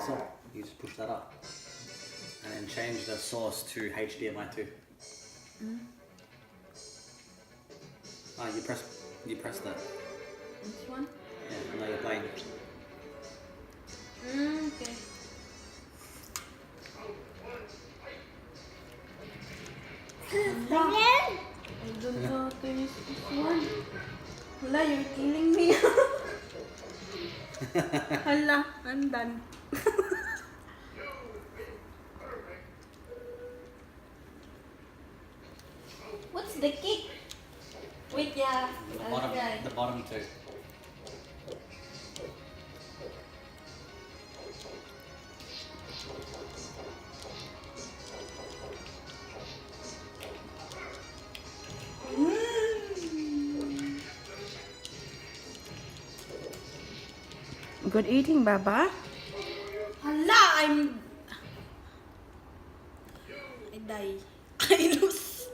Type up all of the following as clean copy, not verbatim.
That's all. You just push that up. And then change the source to HDMI 2. Ah, you press that. This one? Yeah, and now you're playing. Okay. I don't know how to use this one. Hala, you're killing me. Hala, I'm done. What's the kick? Wait, yeah. The bottom two. Good eating, Baba. Hala, I die. I lose.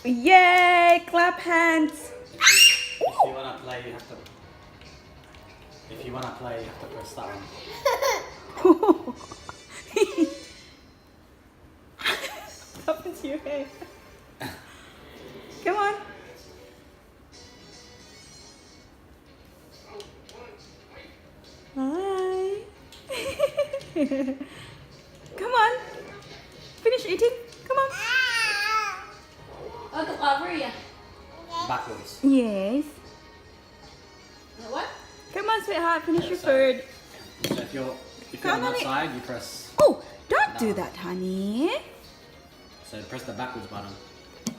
Yay! Clap hands. If you wanna play, you have to. If you wanna play, you have to press that one. What happened to your hair? Come on. Hi. Come on. Finish eating. Come on. Oh, to cover ya. Backwards. Yes. What? Come on, sweetheart. Finish your so- food. So if you're Come on on that it. side, you press. Oh, don't do No. that, honey. So press the backwards button.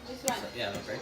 This one. So, yeah, look great.